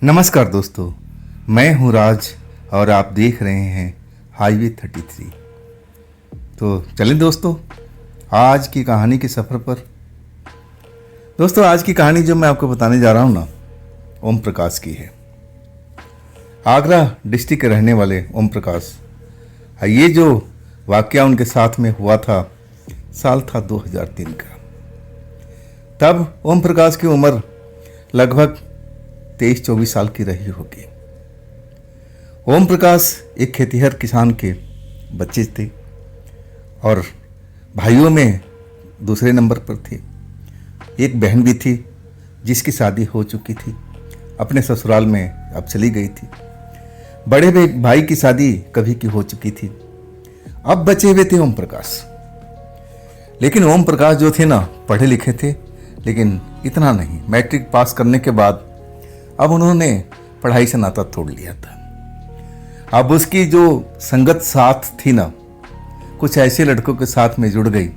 नमस्कार दोस्तों, मैं हूं राज और आप देख रहे हैं हाईवे 33। तो चलें दोस्तों आज की कहानी के सफ़र पर। दोस्तों आज की कहानी जो मैं आपको बताने जा रहा हूं ना, ओम प्रकाश की है। आगरा डिस्ट्रिक्ट के रहने वाले ओम प्रकाश, ये जो वाकया उनके साथ में हुआ था, साल था 2003 का। तब ओम प्रकाश की उम्र लगभग 23-24 साल की रही होगी। ओम प्रकाश एक खेतिहर किसान के बच्चे थे और भाइयों में दूसरे नंबर पर थे। एक बहन भी थी जिसकी शादी हो चुकी थी, अपने ससुराल में अब चली गई थी। बड़े भाई की शादी कभी की हो चुकी थी। अब बचे हुए थे ओम प्रकाश। लेकिन ओम प्रकाश जो थे ना, पढ़े लिखे थे, लेकिन इतना नहीं। मैट्रिक पास करने के बाद अब उन्होंने पढ़ाई से नाता तोड़ लिया था। अब उसकी जो संगत साथ थी ना, कुछ ऐसे लड़कों के साथ में जुड़ गई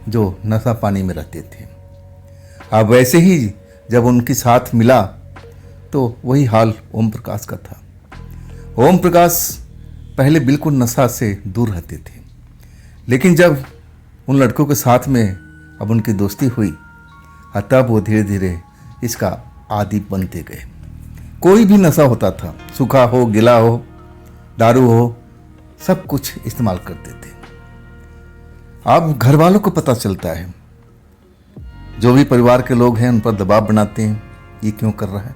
जो नशा पानी में रहते थे। अब वैसे ही जब उनके साथ मिला तो वही हाल ओम प्रकाश का था। ओम प्रकाश पहले बिल्कुल नशा से दूर रहते थे, लेकिन जब उन लड़कों के साथ में अब उनकी दोस्ती हुई, तब वो धीरे धीरे इसका आदी बनते गए। कोई भी नशा होता था, सूखा हो, गीला हो, दारू हो, सब कुछ इस्तेमाल करते थे। अब घर वालों को पता चलता है, जो भी परिवार के लोग हैं उन पर दबाव बनाते हैं, ये क्यों कर रहा है,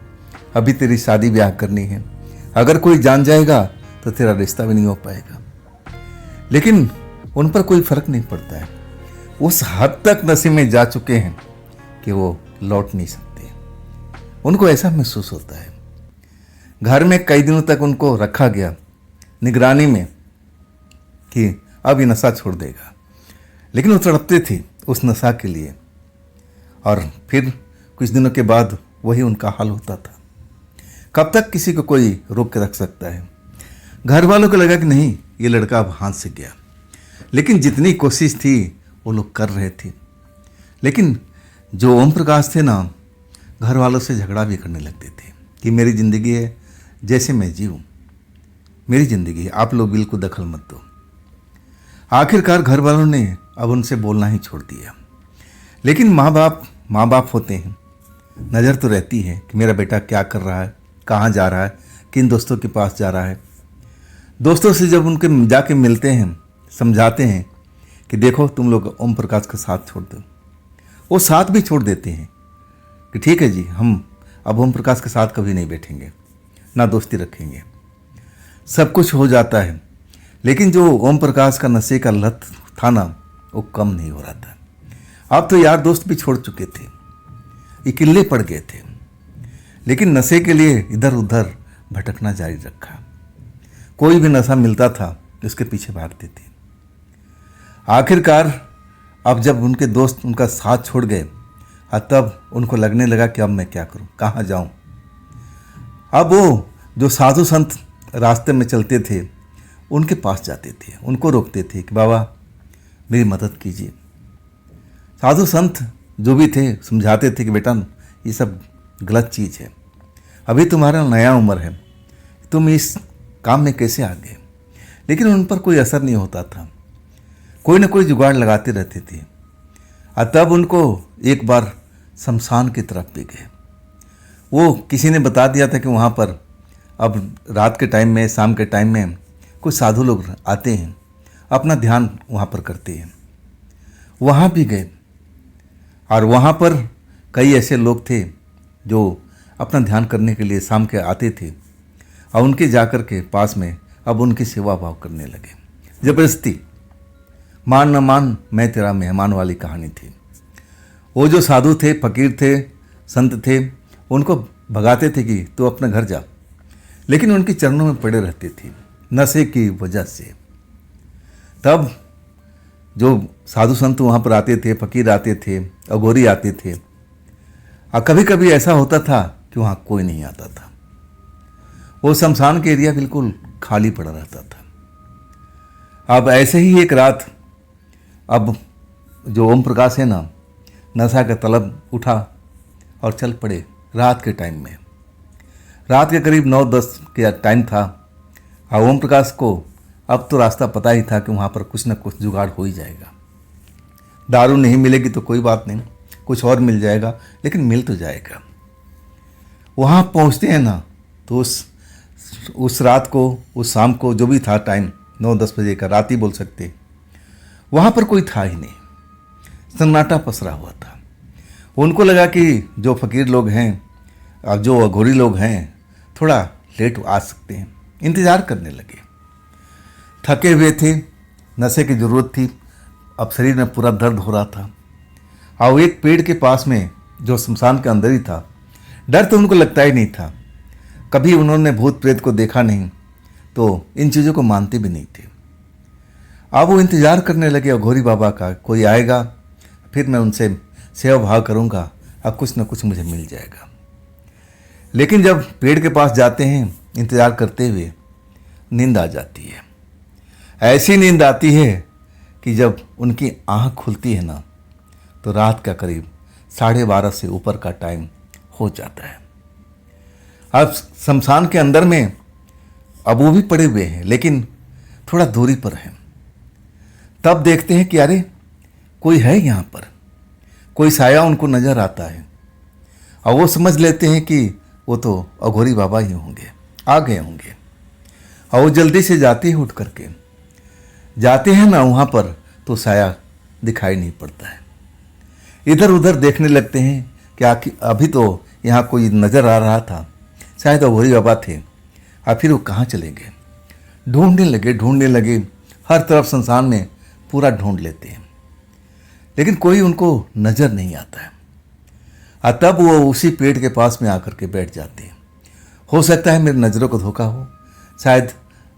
अभी तेरी शादी ब्याह करनी है, अगर कोई जान जाएगा तो तेरा रिश्ता भी नहीं हो पाएगा। लेकिन उन पर कोई फर्क नहीं पड़ता है। उस हद तक नशे में जा चुके हैं कि वो लौट नहीं सकते। उनको ऐसा महसूस होता है। घर में कई दिनों तक उनको रखा गया निगरानी में कि अब ये नशा छोड़ देगा, लेकिन वो तड़पते थे उस नशा के लिए। और फिर कुछ दिनों के बाद वही उनका हाल होता था। कब तक किसी को कोई रोक के रख सकता है। घर वालों को लगा कि नहीं, ये लड़का अब हाथ से गया, लेकिन जितनी कोशिश थी वो लोग कर रहे थे। लेकिन जो ओम प्रकाश थे ना, घर वालों से झगड़ा भी करने लगते थे कि मेरी ज़िंदगी है, जैसे मैं जीऊँ, मेरी ज़िंदगी है, आप लोग बिल्कुल दखल मत दो। आखिरकार घर वालों ने अब उनसे बोलना ही छोड़ दिया। लेकिन माँ बाप होते हैं, नज़र तो रहती है कि मेरा बेटा क्या कर रहा है, कहाँ जा रहा है, किन दोस्तों के पास जा रहा है। दोस्तों से जब उनके जाके मिलते हैं, समझाते हैं कि देखो तुम लोग ओम प्रकाश का साथ छोड़ दो, वो साथ भी छोड़ देते हैं कि ठीक है जी, हम अब ओम प्रकाश के साथ कभी नहीं बैठेंगे, ना दोस्ती रखेंगे। सब कुछ हो जाता है, लेकिन जो ओम प्रकाश का नशे का लत था ना, वो कम नहीं हो रहा था। अब तो यार दोस्त भी छोड़ चुके थे, अकेले पड़ गए थे, लेकिन नशे के लिए इधर उधर भटकना जारी रखा। कोई भी नशा मिलता था उसके पीछे भागते थे। आखिरकार अब जब उनके दोस्त उनका साथ छोड़ गए, तब उनको लगने लगा कि अब मैं क्या करूं, कहाँ जाऊं। अब वो जो साधु संत रास्ते में चलते थे उनके पास जाते थे, उनको रोकते थे कि बाबा मेरी मदद कीजिए। साधु संत जो भी थे समझाते थे कि बेटा ये सब गलत चीज़ है, अभी तुम्हारा नया उम्र है, तुम इस काम में कैसे आ गए। लेकिन उन पर कोई असर नहीं होता था, कोई ना कोई जुगाड़ लगाते रहते थे। तब उनको एक बार शमशान की तरफ भी गए। वो किसी ने बता दिया था कि वहाँ पर अब रात के टाइम में, शाम के टाइम में कुछ साधु लोग आते हैं, अपना ध्यान वहाँ पर करते हैं। वहाँ भी गए और वहाँ पर कई ऐसे लोग थे जो अपना ध्यान करने के लिए शाम के आते थे, और उनके जाकर के पास में अब उनकी सेवा भाव करने लगे। ज़बरदस्ती, मान न मान मैं तेरा मेहमान वाली कहानी थी। वो जो साधु थे, फकीर थे, संत थे, उनको भगाते थे कि तू अपना घर जा, लेकिन उनके चरणों में पड़े रहते थे नशे की वजह से। तब जो साधु संत वहाँ पर आते थे, फकीर आते थे, अघोरी आते थे, और कभी कभी ऐसा होता था कि वहाँ कोई नहीं आता था। वो शमशान के एरिया बिल्कुल खाली पड़ा रहता था। अब ऐसे ही एक रात, अब जो ओम प्रकाश है ना, नशा का तलब उठा और चल पड़े रात के टाइम में। रात के करीब 9-10 का टाइम था और ओम प्रकाश को अब तो रास्ता पता ही था कि वहाँ पर कुछ ना कुछ जुगाड़ हो ही जाएगा। दारू नहीं मिलेगी तो कोई बात नहीं, कुछ और मिल जाएगा, लेकिन मिल तो जाएगा। वहाँ पहुँचते हैं ना तो उस रात को, उस शाम को, जो भी था टाइम 9-10 बजे का, रात ही बोल सकते, वहाँ पर कोई था ही नहीं, सन्नाटा पसरा हुआ था। उनको लगा कि जो फकीर लोग हैं और जो अघोरी लोग हैं थोड़ा लेट आ सकते हैं, इंतज़ार करने लगे। थके हुए थे, नशे की ज़रूरत थी, अब शरीर में पूरा दर्द हो रहा था। और एक पेड़ के पास में जो शमशान के अंदर ही था, डर तो उनको लगता ही नहीं था, कभी उन्होंने भूत प्रेत को देखा नहीं, तो इन चीज़ों को मानते भी नहीं थे। अब वो इंतज़ार करने लगे अघोरी बाबा का, कोई आएगा फिर मैं उनसे सेवा भाव करूँगा, अब कुछ ना कुछ मुझे मिल जाएगा। लेकिन जब पेड़ के पास जाते हैं इंतज़ार करते हुए, नींद आ जाती है। ऐसी नींद आती है कि जब उनकी आँख खुलती है ना तो रात का करीब 12:30 से ऊपर का टाइम हो जाता है। अब शमशान के अंदर में अब वो भी पड़े हुए हैं, लेकिन थोड़ा दूरी पर हैं। तब देखते हैं कि अरे कोई है यहाँ पर, कोई साया उनको नज़र आता है और वो समझ लेते हैं कि वो तो अघोरी बाबा ही होंगे, आ गए होंगे। और वो जल्दी से जाते ही उठ करके जाते हैं ना वहाँ पर, तो साया दिखाई नहीं पड़ता है। इधर उधर देखने लगते हैं कि आखिर अभी तो यहाँ कोई नज़र आ रहा था, शायद अघोरी बाबा थे, और फिर वो कहाँ चले गए। ढूंढने लगे, हर तरफ संसार में पूरा ढूंढ लेते हैं, लेकिन कोई उनको नज़र नहीं आता है। और तब वो उसी पेड़ के पास में आकर के बैठ जाते हैं। हो सकता है मेरी नज़रों को धोखा हो, शायद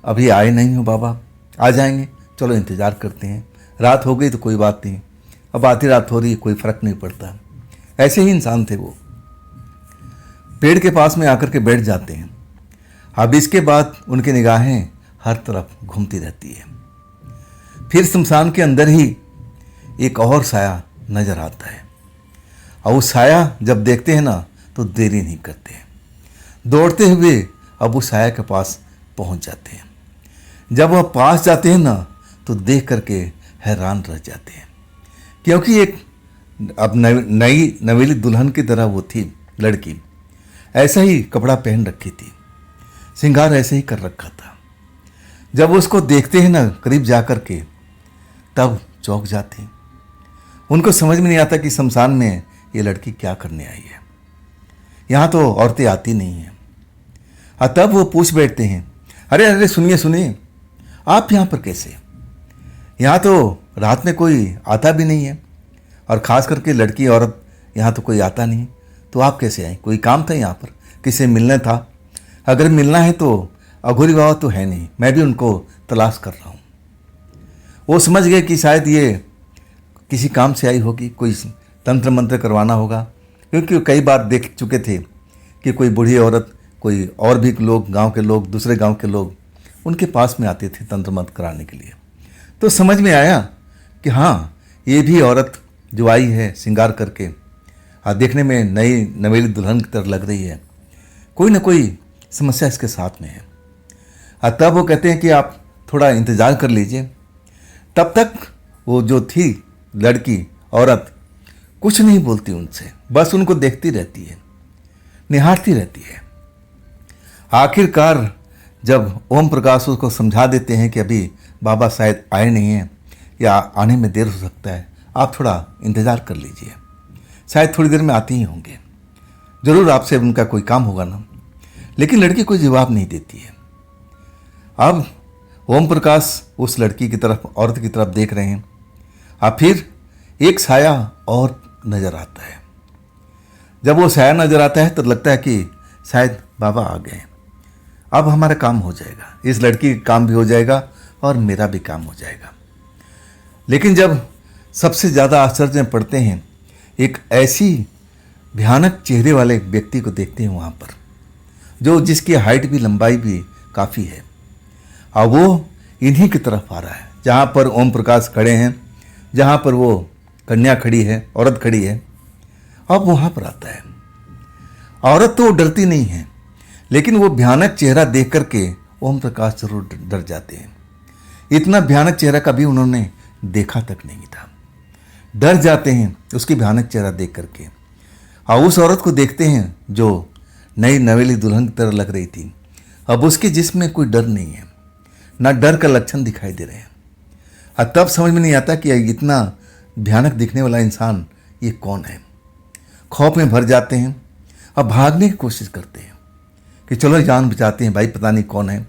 अभी आए नहीं हो बाबा, आ जाएंगे, चलो इंतज़ार करते हैं। रात हो गई तो कोई बात नहीं, अब आधी रात हो रही, कोई फ़र्क नहीं पड़ता। ऐसे ही इंसान थे वो। पेड़ के पास में आकर के बैठ जाते हैं। अब इसके बाद उनकी निगाहें हर तरफ घूमती रहती है। फिर शमशान के अंदर ही एक और साया नज़र आता है, और उस साया जब देखते हैं ना तो देरी नहीं करते हैं, दौड़ते हुए अब उस साया के पास पहुंच जाते हैं। जब वह पास जाते हैं ना तो देख करके हैरान रह जाते हैं, क्योंकि एक अब नई नवेली दुल्हन की तरह वो थी लड़की, ऐसा ही कपड़ा पहन रखी थी, श्रृंगार ऐसे ही कर रखा था। जब उसको देखते हैं ना करीब जा कर के, तब चौंक जाते हैं। उनको समझ में नहीं आता कि शमशान में ये लड़की क्या करने आई है, यहाँ तो औरतें आती नहीं हैं। और तब वो पूछ बैठते हैं, अरे अरे सुनिए, आप यहाँ पर कैसे? यहाँ तो रात में कोई आता भी नहीं है, और ख़ास करके लड़की औरत यहाँ तो कोई आता नहीं, तो आप कैसे आए? कोई काम था यहाँ पर, किसे मिलना था? अगर मिलना है तो अघोरी बाबा तो है नहीं, मैं भी उनको तलाश कर रहा हूँ। वो समझ गए कि शायद ये किसी काम से आई होगी, कोई तंत्र मंत्र करवाना होगा, क्योंकि कई बार देख चुके थे कि कोई बूढ़ी औरत, कोई और भी लोग, गांव के लोग, दूसरे गांव के लोग उनके पास में आते थे तंत्र मंत्र कराने के लिए। तो समझ में आया कि हाँ, ये भी औरत जो आई है श्रृंगार करके, देखने में नई नवेली दुल्हन की तरह लग रही है, कोई ना कोई समस्या इसके साथ में है। तब वो कहते हैं कि आप थोड़ा इंतज़ार कर लीजिए। तब तक वो जो थी लड़की औरत कुछ नहीं बोलती उनसे, बस उनको देखती रहती है, निहारती रहती है। आखिरकार जब ओम प्रकाश उसको समझा देते हैं कि अभी बाबा शायद आए नहीं हैं या आने में देर हो सकता है, आप थोड़ा इंतज़ार कर लीजिए, शायद थोड़ी देर में आते ही होंगे, ज़रूर आपसे उनका कोई काम होगा ना। लेकिन लड़की कोई जवाब नहीं देती है। अब ओम प्रकाश उस लड़की की तरफ, औरत की तरफ देख रहे हैं, और फिर एक साया और नज़र आता है। जब वो साया नज़र आता है तो लगता है कि शायद बाबा आ गए, अब हमारा काम हो जाएगा, इस लड़की का काम भी हो जाएगा और मेरा भी काम हो जाएगा। लेकिन जब सबसे ज़्यादा आश्चर्य में पड़ते हैं, एक ऐसी भयानक चेहरे वाले व्यक्ति को देखते हैं वहाँ पर, जो जिसकी हाइट भी, लंबाई भी काफ़ी है, और वो इन्हीं की तरफ आ रहा है, जहाँ पर ओम प्रकाश खड़े हैं, जहाँ पर वो कन्या खड़ी है, औरत खड़ी है। अब वहाँ पर आता है। औरत तो डरती नहीं है, लेकिन वो भयानक चेहरा देख करके ओम प्रकाश जरूर डर जाते हैं। इतना भयानक चेहरा कभी उन्होंने देखा तक नहीं था। डर जाते हैं उसकी भयानक चेहरा देख करके, और उस औरत को देखते हैं जो नई नवेली दुल्हन की तरह लग रही थी। अब उसके जिस्म में कोई डर नहीं है, ना डर का लक्षण दिखाई दे रहे हैं। और तब समझ में नहीं आता कि इतना भयानक दिखने वाला इंसान ये कौन है। खौफ में भर जाते हैं और भागने की कोशिश करते हैं कि चलो जान बचाते हैं भाई, पता नहीं कौन है।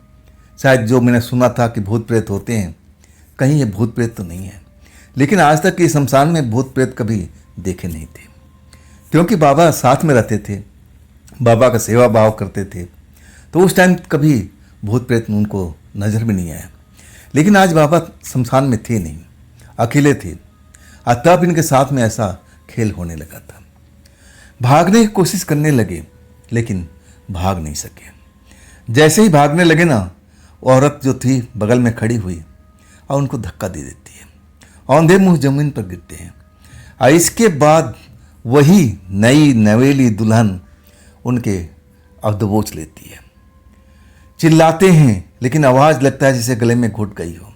शायद जो मैंने सुना था कि भूत प्रेत होते हैं, कहीं ये भूत प्रेत तो नहीं है। लेकिन आज तक इस शमशान में भूत प्रेत कभी देखे नहीं थे, क्योंकि बाबा साथ में रहते थे, बाबा का सेवा भाव करते थे, तो उस टाइम कभी भूत प्रेत उनको नज़र भी नहीं आया। लेकिन आज बाबा शमशान में थे नहीं, अकेले थे, और तब इनके साथ में ऐसा खेल होने लगा था। भागने की कोशिश करने लगे लेकिन भाग नहीं सके। जैसे ही भागने लगे ना, औरत जो थी बगल में खड़ी हुई और उनको धक्का दे देती है, औंधे मुंह जमीन पर गिरते हैं। और इसके बाद वही नई नवेली दुल्हन उनके अब दबोच लेती है। चिल्लाते हैं लेकिन आवाज़ लगता है जैसे गले में घुट गई हो।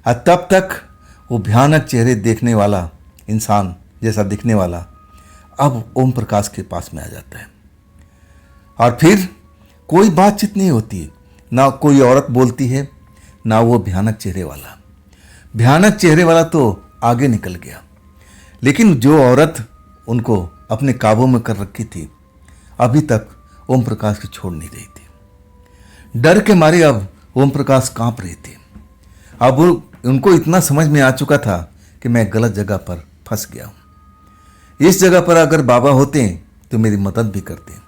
और तब तक वो भयानक चेहरे देखने वाला इंसान जैसा दिखने वाला अब ओम प्रकाश के पास में आ जाता है। और फिर कोई बातचीत नहीं होती, ना कोई औरत बोलती है, ना वो भयानक चेहरे वाला। भयानक चेहरे वाला तो आगे निकल गया, लेकिन जो औरत उनको अपने काबू में कर रखी थी अभी तक ओम प्रकाश को छोड़ नहीं रही थी। डर के मारे अब ओम प्रकाश कांप रहे थे। अब उनको इतना समझ में आ चुका था कि मैं गलत जगह पर फंस गया हूँ। इस जगह पर अगर बाबा होते तो मेरी मदद भी करते।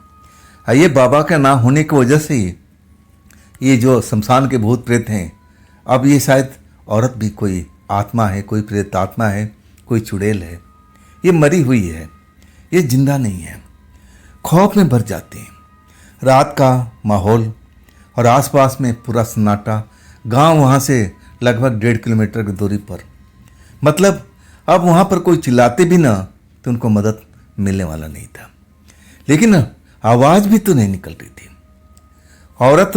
ये बाबा का ना होने की वजह से ही ये जो शमशान के भूत प्रेत हैं, अब ये शायद औरत भी कोई आत्मा है, कोई प्रेत आत्मा है, कोई चुड़ैल है, ये मरी हुई है, ये जिंदा नहीं है। खौफ में भर जाते हैं। रात का माहौल और आसपास में पूरा सन्नाटा। गांव वहाँ से लगभग 1.5 किलोमीटर की दूरी पर, मतलब अब वहाँ पर कोई चिल्लाते भी ना तो उनको मदद मिलने वाला नहीं था। लेकिन आवाज़ भी तो नहीं निकल रही थी। औरत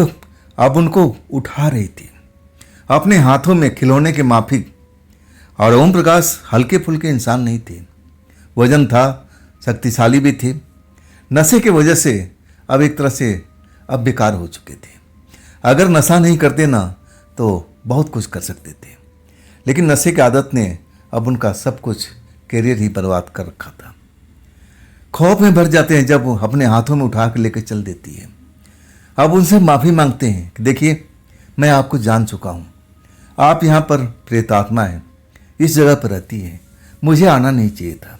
अब उनको उठा रही थी अपने हाथों में खिलौने के माफिक। और ओम प्रकाश हल्के फुल्के इंसान नहीं थे, वजन था, शक्तिशाली भी थे। नशे की वजह से अब एक तरह से अब बेकार हो चुके थे। अगर नशा नहीं करते ना तो बहुत कुछ कर सकते थे, लेकिन नशे की आदत ने अब उनका सब कुछ करियर ही बर्बाद कर रखा था। खौफ में भर जाते हैं जब वो अपने हाथों में उठा कर लेकर चल देती है। अब उनसे माफ़ी मांगते हैं कि देखिए मैं आपको जान चुका हूँ, आप यहाँ पर प्रेतात्मा है, इस जगह पर रहती है, मुझे आना नहीं चाहिए था।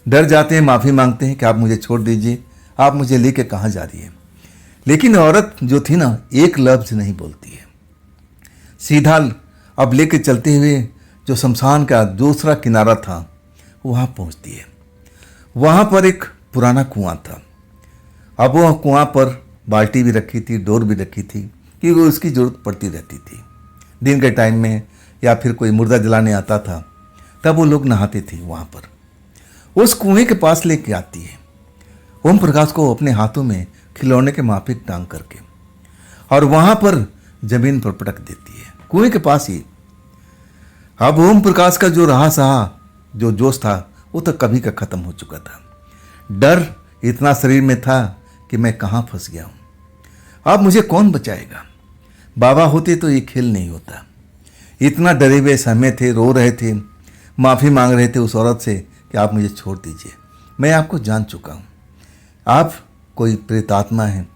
डर जाते हैं, माफ़ी मांगते हैं कि आप मुझे छोड़ दीजिए, आप मुझे लेके कहाँ जा रही है। लेकिन औरत जो थी ना, एक लफ्ज़ नहीं बोलती है। सीधा अब लेके चलते हुए जो शमशान का दूसरा किनारा था वहाँ पहुँचती है। वहाँ पर एक पुराना कुआं था। अब वह कुआं पर बाल्टी भी रखी थी, डोर भी रखी थी कि वो उसकी ज़रूरत पड़ती रहती थी। दिन के टाइम में या फिर कोई मुर्दा जलाने आता था तब वो लोग नहाते थे वहाँ पर। उस कुएं के पास लेके आती है ओम प्रकाश को अपने हाथों में खिलौने के माफिक टांग करके, और वहाँ पर जमीन पर पटक देती है कुएं के पास ही। अब ओम प्रकाश का जो रहा सहा जो जोश था वो तो कभी का ख़त्म हो चुका था। डर इतना शरीर में था कि मैं कहाँ फंस गया हूँ, अब मुझे कौन बचाएगा। बाबा होते तो ये खेल नहीं होता। इतना डरे हुए सहमे थे, रो रहे थे, माफ़ी मांग रहे थे उस औरत से कि आप मुझे छोड़ दीजिए, मैं आपको जान चुका हूँ, आप कोई प्रेतात्मा हैं,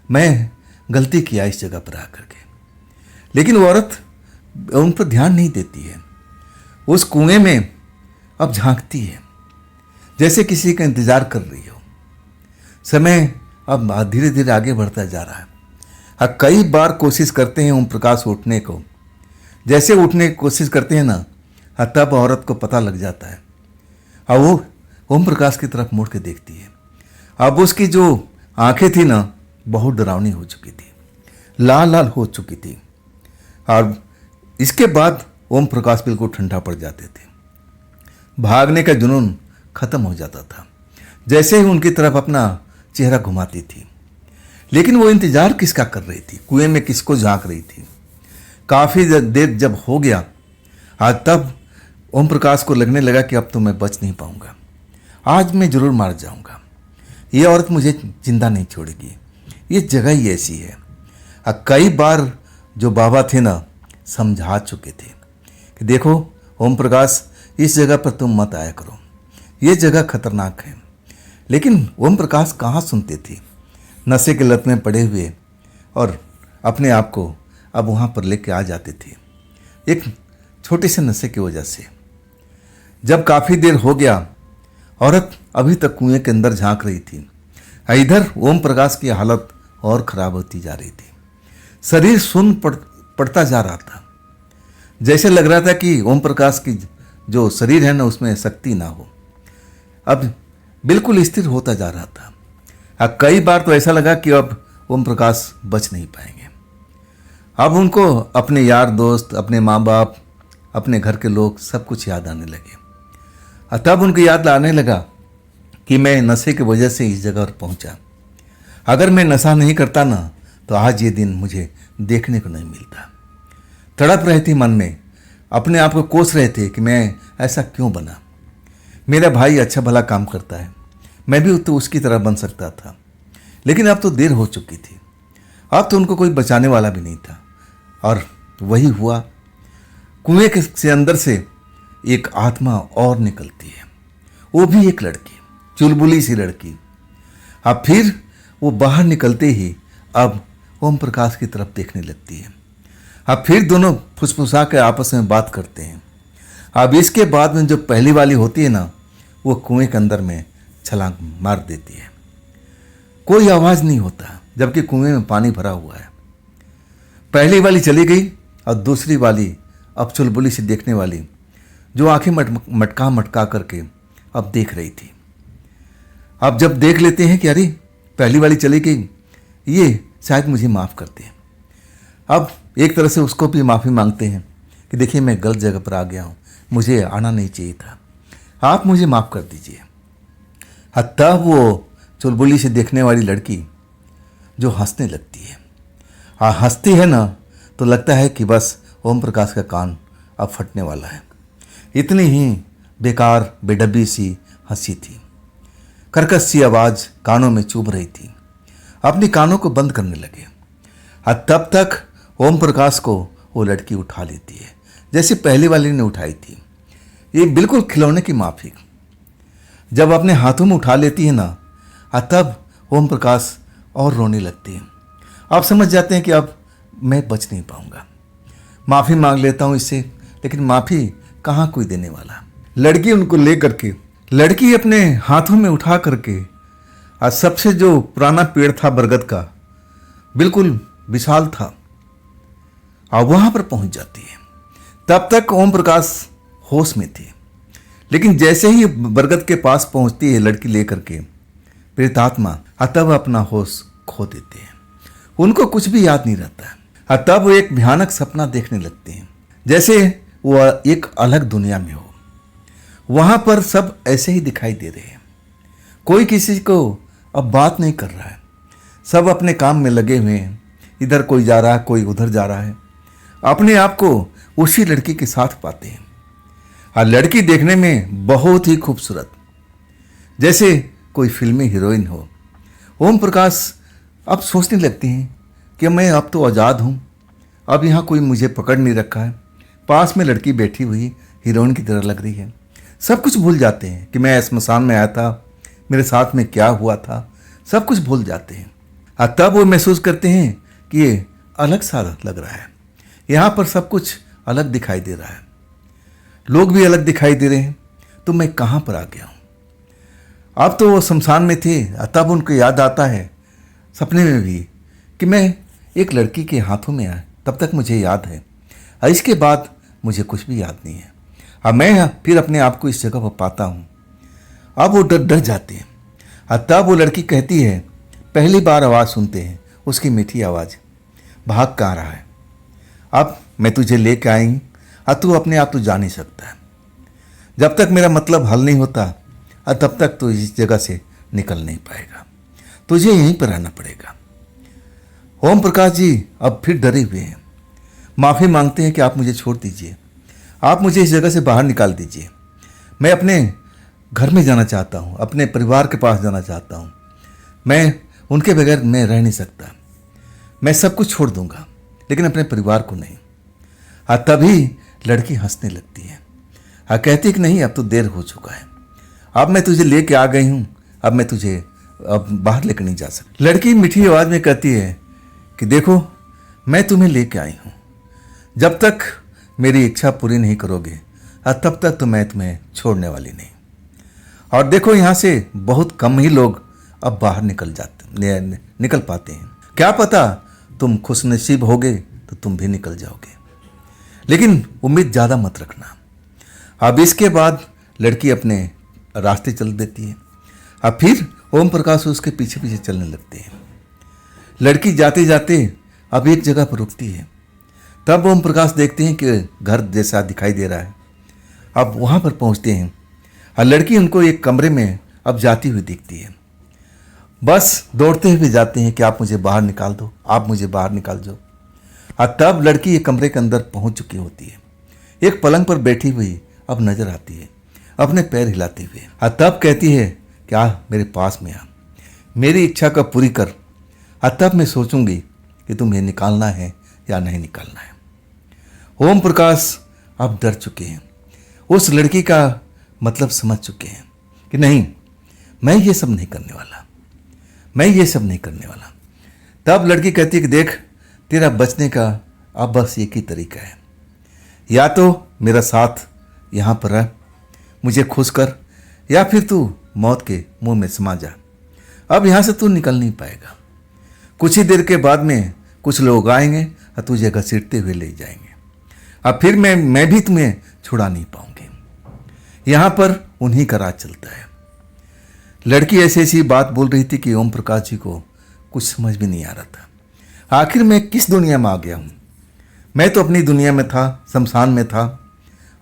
मैं गलती किया इस जगह पर आकर के। लेकिन वो औरत उन पर ध्यान नहीं देती है। उस कुएं में अब झांकती है जैसे किसी का इंतजार कर रही हो। समय अब धीरे धीरे आगे बढ़ता जा रहा है। अब कई बार कोशिश करते हैं ओम प्रकाश उठने को। जैसे उठने की कोशिश करते हैं ना, तब औरत को पता लग जाता है और वो ओम प्रकाश की तरफ मुड़ के देखती है। अब उसकी जो आंखें थी ना बहुत डरावनी हो चुकी थी, लाल लाल हो चुकी थी। और इसके बाद ओम प्रकाश बिल्कुल ठंडा पड़ जाते थे। भागने का जुनून खत्म हो जाता था जैसे ही उनकी तरफ अपना चेहरा घुमाती थी। लेकिन वो इंतजार किसका कर रही थी, कुएं में किसको झांक रही थी। काफी देर जब हो गया, आज तब ओम प्रकाश को लगने लगा कि अब तो मैं बच नहीं पाऊंगा, आज मैं जरूर मार जाऊंगा, ये औरत मुझे जिंदा नहीं छोड़ेगी, ये जगह ही ऐसी है। कई बार जो बाबा थे ना समझा चुके थे कि देखो ओम प्रकाश, इस जगह पर तुम मत आया करो, ये जगह खतरनाक है। लेकिन ओम प्रकाश कहाँ सुनते थे, नशे के लत में पड़े हुए, और अपने आप को अब वहाँ पर लेके आ जाते थे एक छोटे से नशे की वजह से। जब काफ़ी देर हो गया, औरत अभी तक कुएं के अंदर झांक रही थी, इधर ओम प्रकाश की हालत और ख़राब होती जा रही थी। शरीर सुन्न पड़ता जा रहा था, जैसे लग रहा था कि ओम प्रकाश की जो शरीर है ना उसमें शक्ति ना हो, अब बिल्कुल स्थिर होता जा रहा था। कई बार तो ऐसा लगा कि अब ओम प्रकाश बच नहीं पाएंगे। अब उनको अपने यार दोस्त, अपने माँ बाप, अपने घर के लोग सब कुछ याद आने लगे। तब उनको याद आने लगा कि मैं नशे की वजह से इस जगह पर पहुंचा, अगर मैं नशा नहीं करता ना तो आज ये दिन मुझे देखने को नहीं मिलता। तड़प रहे थे मन में, अपने आप को कोस रहे थे कि मैं ऐसा क्यों बना। मेरा भाई अच्छा भला काम करता है, मैं भी तो उसकी तरह बन सकता था, लेकिन अब तो देर हो चुकी थी, अब तो उनको कोई बचाने वाला भी नहीं था। और वही हुआ, कुएं के से अंदर से एक आत्मा और निकलती है, वो भी एक लड़की, चुलबुली सी लड़की। अब फिर वो बाहर निकलते ही अब ओम प्रकाश की तरफ देखने लगती है। अब फिर दोनों फुसफुसा के आपस में बात करते हैं। अब इसके बाद में जो पहली वाली होती है ना, वो कुएं के अंदर में छलांग मार देती है। कोई आवाज़ नहीं होता, जबकि कुएं में पानी भरा हुआ है। पहली वाली चली गई और दूसरी वाली, अब चुलबुली से देखने वाली, जो आंखें मटका मटका करके अब देख रही थी। अब जब देख लेते हैं कि अरे पहली वाली चली गई, ये शायद मुझे माफ़ करते हैं। अब एक तरह से उसको भी माफ़ी मांगते हैं कि देखिए मैं गलत जगह पर आ गया हूँ, मुझे आना नहीं चाहिए था, आप मुझे माफ़ कर दीजिए। तब वो चुलबुली से देखने वाली लड़की जो हंसने लगती है, हंसती है ना तो लगता है कि बस ओम प्रकाश का कान अब फटने वाला है। इतनी ही बेकार बेडब्बी सी हंसी थी, कर्कश सी आवाज़ कानों में चुभ रही थी। अपनी कानों को बंद करने लगे। तब तक ओम प्रकाश को वो लड़की उठा लेती है, जैसे पहली वाली ने उठाई थी। ये बिल्कुल खिलौने की माफिक जब अपने हाथों में उठा लेती है ना, तब ओम प्रकाश और रोने लगते हैं। आप समझ जाते हैं कि अब मैं बच नहीं पाऊंगा, माफ़ी मांग लेता हूँ इससे, लेकिन माफ़ी कहाँ कोई देने वाला। लड़की उनको ले करके, लड़की अपने हाथों में उठा करके, आज सबसे जो पुराना पेड़ था बरगद का, बिल्कुल विशाल था, और वहाँ पर पहुँच जाती है। तब तक ओम प्रकाश होश में थे, लेकिन जैसे ही बरगद के पास पहुँचती है लड़की लेकर के प्रेतात्मा, तब अपना होश खो देते हैं। उनको कुछ भी याद नहीं रहता है। तब वो एक भयानक सपना देखने लगते हैं, जैसे वो एक अलग दुनिया में हो। वहाँ पर सब ऐसे ही दिखाई दे रहे हैं, कोई किसी को अब बात नहीं कर रहा है, सब अपने काम में लगे हुए हैं। इधर कोई जा रहा है, कोई उधर जा रहा है। अपने आप को उसी लड़की के साथ पाते हैं, और लड़की देखने में बहुत ही खूबसूरत, जैसे कोई फिल्मी हीरोइन हो। ओम प्रकाश अब सोचने लगते हैं कि मैं अब तो आज़ाद हूँ, अब यहाँ कोई मुझे पकड़ नहीं रखा है। पास में लड़की बैठी हुई हीरोइन की तरह लग रही है। सब कुछ भूल जाते हैं कि मैं स्मशान में आया था, मेरे साथ में क्या हुआ था, सब कुछ भूल जाते हैं। और तब वो महसूस करते हैं कि ये अलग सा लग रहा है, यहाँ पर सब कुछ अलग दिखाई दे रहा है, लोग भी अलग दिखाई दे रहे हैं, तो मैं कहाँ पर आ गया हूँ। अब तो वो शमशान में थे, तब उनको याद आता है सपने में भी कि मैं एक लड़की के हाथों में आया, तब तक मुझे याद है, और इसके बाद मुझे कुछ भी याद नहीं है। अब मैं फिर अपने आप को इस जगह पर पाता हूँ। अब वो डर जाते हैं, और तब वो लड़की कहती है, पहली बार आवाज़ सुनते हैं उसकी मीठी आवाज़, भाग कहाँ रहा है, अब मैं तुझे लेके आई हूँ, और तू अपने आप तो जा नहीं सकता है। जब तक मेरा मतलब हल नहीं होता, तब तक तो इस जगह से निकल नहीं पाएगा, तुझे यहीं पर रहना पड़ेगा। ओम प्रकाश जी अब फिर डरे हुए हैं। माफ़ी मांगते हैं कि आप मुझे छोड़ दीजिए, आप मुझे इस जगह से बाहर निकाल दीजिए। मैं अपने घर में जाना चाहता हूँ, अपने परिवार के पास जाना चाहता हूँ। मैं उनके बगैर मैं रह नहीं सकता। मैं सब कुछ छोड़ दूंगा लेकिन अपने परिवार को नहीं। तभी लड़की हंसने लगती है। कहती है कि नहीं, अब तो देर हो चुका है, अब मैं तुझे लेके आ गई हूँ, अब मैं तुझे अब बाहर लेकर नहीं जा सकती। लड़की मीठी आवाज़ में कहती है कि देखो, मैं तुम्हें लेके आई हूँ, जब तक मेरी इच्छा पूरी नहीं करोगे तब तक तो मैं तुम्हें छोड़ने वाली नहीं। और देखो, यहाँ से बहुत कम ही लोग अब बाहर निकल पाते हैं। क्या पता तुम खुशनसीब होगे तो तुम भी निकल जाओगे, लेकिन उम्मीद ज़्यादा मत रखना। अब इसके बाद लड़की अपने रास्ते चल देती है। अब फिर ओम प्रकाश उसके पीछे पीछे चलने लगते हैं। लड़की जाते जाते अब एक जगह पर रुकती है। तब ओम प्रकाश देखते हैं कि घर जैसा दिखाई दे रहा है। अब वहाँ पर पहुँचते हैं और लड़की उनको एक कमरे में अब जाती हुई दिखती है। बस दौड़ते हुए जाते हैं कि आप मुझे बाहर निकाल दो, आप मुझे बाहर निकाल दो। और तब लड़की एक कमरे के अंदर पहुँच चुकी होती है। एक पलंग पर बैठी हुई अब नजर आती है, अपने पैर हिलाते हुए। और तब कहती है कि आ मेरे पास में आ, मेरी इच्छा का पूरी कर, और तब मैं सोचूंगी कि तुम्हें निकालना है या नहीं निकालना है। ओम प्रकाश अब डर चुके हैं, उस लड़की का मतलब समझ चुके हैं कि नहीं, मैं ये सब नहीं करने वाला, मैं ये सब नहीं करने वाला। तब लड़की कहती है कि देख, तेरा बचने का अब बस एक ही तरीका है, या तो मेरा साथ यहाँ पर रह, मुझे खुश कर, या फिर तू मौत के मुंह में समा जा। अब यहाँ से तू निकल नहीं पाएगा। कुछ ही देर के बाद में कुछ लोग आएंगे और तुझे घसीटते हुए ले जाएंगे। अब फिर मैं भी तुम्हें छुड़ा नहीं पाऊंगी। यहाँ पर उन्हीं का राज चलता है। लड़की ऐसी ऐसी बात बोल रही थी कि ओम प्रकाश जी को कुछ समझ भी नहीं आ रहा था। आखिर मैं किस दुनिया में आ गया हूँ? मैं तो अपनी दुनिया में था, शमशान में था,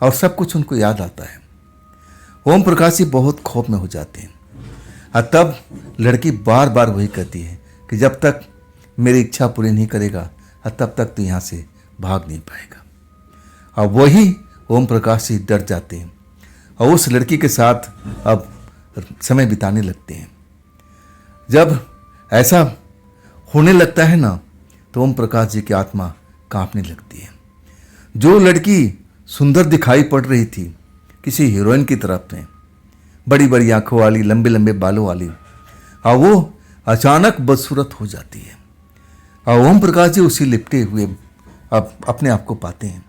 और सब कुछ उनको याद आता है। ओम प्रकाश जी बहुत खौफ में हो जाते हैं। और तब लड़की बार बार वही कहती है कि जब तक मेरी इच्छा पूरी नहीं करेगा तब तक तो यहाँ से भाग नहीं पाएगा। और वही ओम प्रकाश जी डर जाते हैं और उस लड़की के साथ अब समय बिताने लगते हैं। जब ऐसा होने लगता है ना, तो ओम प्रकाश जी की आत्मा कांपने लगती है। जो लड़की सुंदर दिखाई पड़ रही थी किसी हीरोइन की तरफ में, बड़ी बड़ी आंखों वाली, लंबे लंबे बालों वाली, और वो अचानक बदसूरत हो जाती है। और ओम प्रकाश जी उसी लिपटे हुए अब अपने आप को पाते हैं,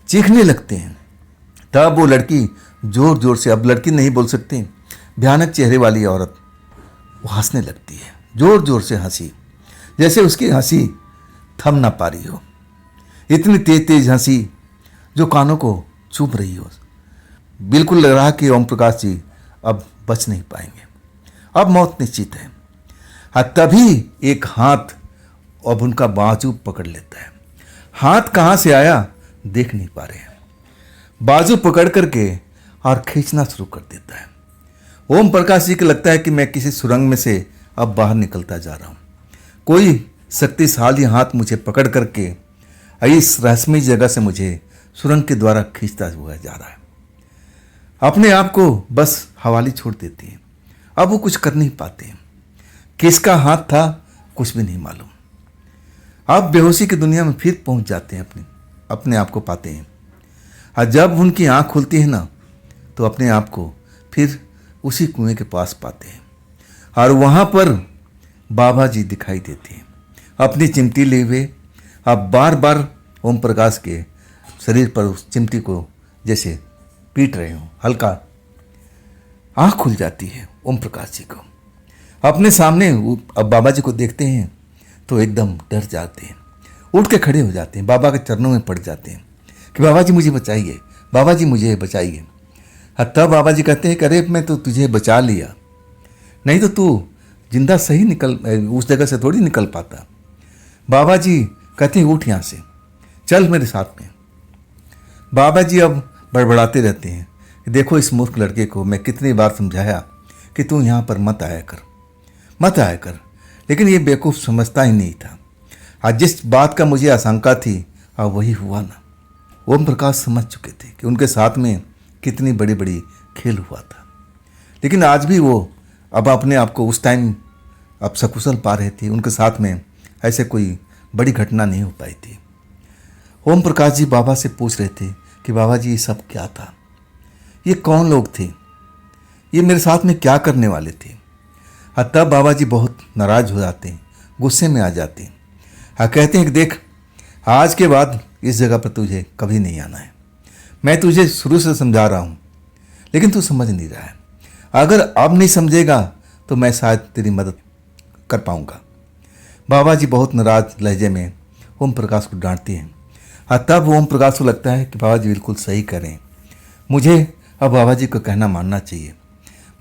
चीखने लगते हैं। तब वो लड़की जोर जोर से, अब लड़की नहीं बोल सकती, भयानक चेहरे वाली औरत, वो हंसने लगती है, जोर जोर से हंसी, जैसे उसकी हंसी थम ना पा रही हो। इतनी तेज तेज हंसी जो कानों को चुभ रही हो। बिल्कुल लग रहा कि ओम प्रकाश जी अब बच नहीं पाएंगे, अब मौत निश्चित है। तभी एक हाथ अब उनका बाजू पकड़ लेता है। हाथ कहाँ से आया देख नहीं पा रहे हैं। बाजू पकड़ करके और खींचना शुरू कर देता है। ओम प्रकाश जी को लगता है कि मैं किसी सुरंग में से अब बाहर निकलता जा रहा हूँ। कोई शक्तिशाली हाथ मुझे पकड़ करके इस रहस्यमय जगह से मुझे सुरंग के द्वारा खींचता हुआ जा रहा है। अपने आप को बस हवाले छोड़ देती है। अब वो कुछ कर नहीं पाते हैं। किसका हाथ था कुछ भी नहीं मालूम। अब बेहोशी की दुनिया में फिर पहुंच जाते हैं, अपने आप को पाते हैं। और जब उनकी आंख खुलती है ना, तो अपने आप को फिर उसी कुएं के पास पाते हैं। और वहाँ पर बाबा जी दिखाई देते हैं, अपनी चिमटी लिए हुए। अब बार बार ओम प्रकाश के शरीर पर उस चिमटी को जैसे पीट रहे हो। हल्का आँख खुल जाती है ओम प्रकाश जी को। अपने सामने अब बाबा जी को देखते हैं तो एकदम डर जाते हैं, उठ के खड़े हो जाते हैं, बाबा के चरणों में पड़ जाते हैं कि बाबा जी मुझे बचाइए, बाबा जी मुझे बचाइए। तब बाबा जी कहते हैं कि अरे मैं तो तुझे बचा लिया, नहीं तो तू जिंदा सही निकल उस जगह से थोड़ी निकल पाता। बाबा जी कहते हैं उठ यहाँ से, चल मेरे साथ में। बाबा जी अब बड़बड़ाते रहते हैं कि देखो इस मूर्ख लड़के को मैं कितनी बार समझाया कि तू यहाँ पर मत आया कर, मत आया कर, लेकिन ये बेवकूफ़ समझता ही नहीं था। आज जिस बात का मुझे आशंका थी अब वही हुआ ना। ओम प्रकाश समझ चुके थे कि उनके साथ में कितनी बड़ी बड़ी खेल हुआ था, लेकिन आज भी वो अब अपने आप को उस टाइम अब सकुशल पा रहे थे। उनके साथ में ऐसे कोई बड़ी घटना नहीं हो पाई थी। ओम प्रकाश जी बाबा से पूछ रहे थे कि बाबा जी ये सब क्या था, ये कौन लोग थे, ये मेरे साथ में क्या करने वाले थे। तब बाबा जी बहुत नाराज हो जाते हैं, गुस्से में आ जाते हैं। कहते हैं कि देख, आज के बाद इस जगह पर तुझे कभी नहीं आना है। मैं तुझे शुरू से समझा रहा हूँ, लेकिन तू समझ नहीं रहा है। अगर अब नहीं समझेगा तो मैं शायद तेरी मदद कर पाऊँगा। बाबा जी बहुत नाराज लहजे में ओम प्रकाश को डांटते हैं। तब ओम प्रकाश को लगता है कि बाबा जी बिल्कुल सही करें, मुझे अब बाबा जी को कहना मानना चाहिए।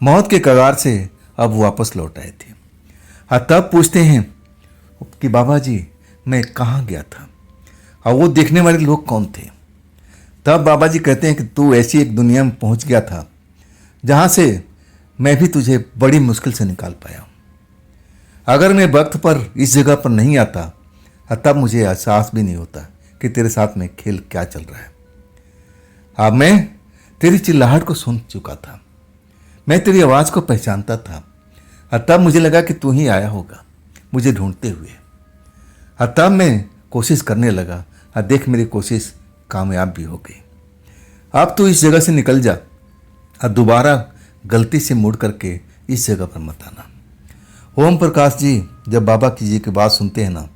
मौत के कगार से अब वो वापस लौट आए थे। तब पूछते हैं कि बाबा जी मैं कहाँ गया था और वो देखने वाले लोग कौन थे। तब बाबा जी कहते हैं कि तू ऐसी एक दुनिया में पहुँच गया था जहाँ से मैं भी तुझे बड़ी मुश्किल से निकाल पाया। अगर मैं वक्त पर इस जगह पर नहीं आता तब मुझे एहसास भी नहीं होता कि तेरे साथ में खेल क्या चल रहा है। अब मैं तेरी चिल्लाहट को सुन चुका था, मैं तेरी आवाज़ को पहचानता था। तब मुझे लगा कि तू ही आया होगा मुझे ढूंढते हुए। तब मैं कोशिश करने लगा। देख मेरी कोशिश कामयाब भी हो गई। अब तू इस जगह से निकल जा और दोबारा गलती से मुड़ करके इस जगह पर मत आना। ओम प्रकाश जी जब बाबा की जी की बात सुनते हैं ना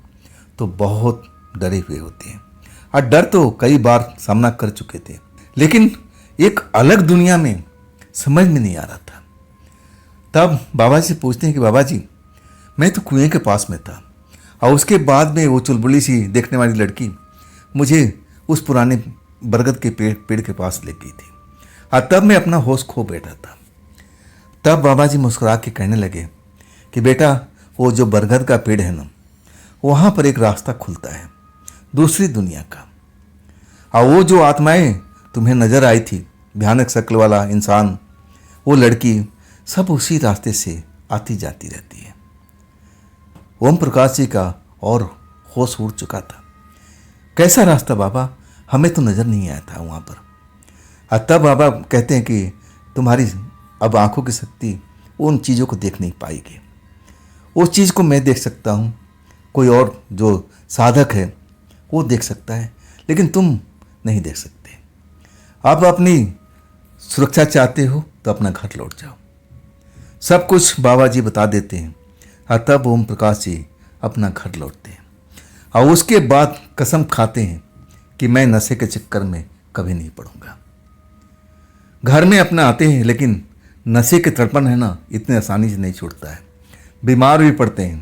तो बहुत डरे हुए होते हैं। और डर तो कई बार सामना कर चुके थे, लेकिन एक अलग दुनिया में समझ में नहीं आ रहा था। तब बाबा जी से पूछते हैं कि बाबा जी मैं तो कुएं के पास में था और उसके बाद में वो चुलबुली सी देखने वाली लड़की मुझे उस पुराने बरगद के पेड़ के पास ले गई थी और तब मैं अपना होश खो बैठा था। तब बाबा जी मुस्कुरा के कहने लगे कि बेटा वो जो बरगद का पेड़ है ना, वहाँ पर एक रास्ता खुलता है दूसरी दुनिया का। और वो जो आत्माएं तुम्हें नजर आई थी, भयानक शक्ल वाला इंसान, वो लड़की, सब उसी रास्ते से आती जाती रहती है। ओम प्रकाश जी का और होश उड़ चुका था। कैसा रास्ता बाबा, हमें तो नज़र नहीं आया था वहाँ पर। तब बाबा कहते हैं कि तुम्हारी अब आंखों की शक्ति उन चीज़ों को देख नहीं पाएगी। उस चीज़ को मैं देख सकता हूँ, कोई और जो साधक है वो देख सकता है, लेकिन तुम नहीं देख सकते। आप अपनी सुरक्षा चाहते हो तो अपना घर लौट जाओ। सब कुछ बाबा जी बता देते हैं। और तब ओम प्रकाश जी अपना घर लौटते हैं और उसके बाद कसम खाते हैं कि मैं नशे के चक्कर में कभी नहीं पड़ूंगा। घर में अपना आते हैं, लेकिन नशे के तड़पन है ना इतने आसानी से नहीं छूटता है। बीमार भी पड़ते हैं,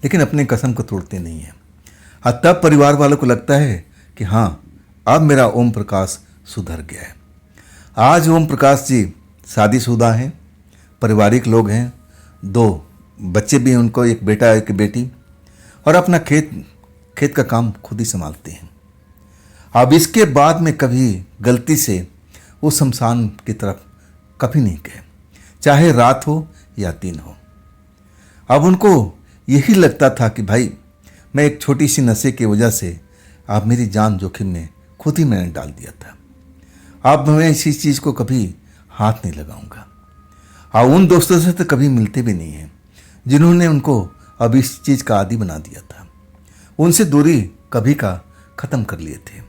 लेकिन अपनी कसम को तोड़ते नहीं हैं। और तब परिवार वालों को लगता है कि हाँ अब मेरा ओम प्रकाश सुधर गया है। आज ओम प्रकाश जी शादीशुदा हैं, पारिवारिक लोग हैं, 2 बच्चे भी हैं उनको, एक बेटा एक बेटी, और अपना खेत का काम खुद ही संभालते हैं। अब इसके बाद में कभी गलती से उस शमशान की तरफ कभी नहीं गए, चाहे रात हो या दिन हो। अब उनको यही लगता था कि भाई मैं एक छोटी सी नशे की वजह से अब मेरी जान जोखिम में खुद ही मैंने डाल दिया था। अब मैं इसी चीज़ को कभी हाथ नहीं लगाऊंगा। और उन दोस्तों से तो कभी मिलते भी नहीं हैं जिन्होंने उनको अब इस चीज़ का आदी बना दिया था। उनसे दूरी कभी का ख़त्म कर लिए थे।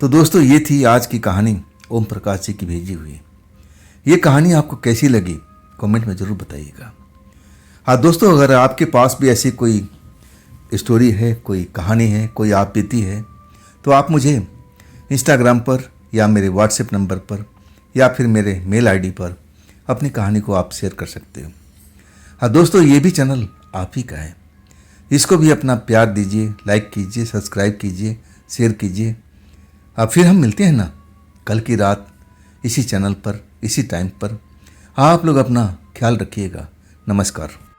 तो दोस्तों ये थी आज की कहानी ओम प्रकाश जी की भेजी हुई। ये कहानी आपको कैसी लगी कमेंट में ज़रूर बताइएगा। हाँ दोस्तों, अगर आपके पास भी ऐसी कोई स्टोरी है, कोई कहानी है, कोई आप बीती है, तो आप मुझे इंस्टाग्राम पर या मेरे व्हाट्सएप नंबर पर या फिर मेरे मेल आईडी पर अपनी कहानी को आप शेयर कर सकते हो। हाँ दोस्तों, ये भी चैनल आप ही का है, इसको भी अपना प्यार दीजिए, लाइक कीजिए, सब्सक्राइब कीजिए, शेयर कीजिए। अब फिर हम मिलते हैं ना कल की रात इसी चैनल पर, इसी टाइम पर। आप लोग अपना ख्याल रखिएगा। नमस्कार।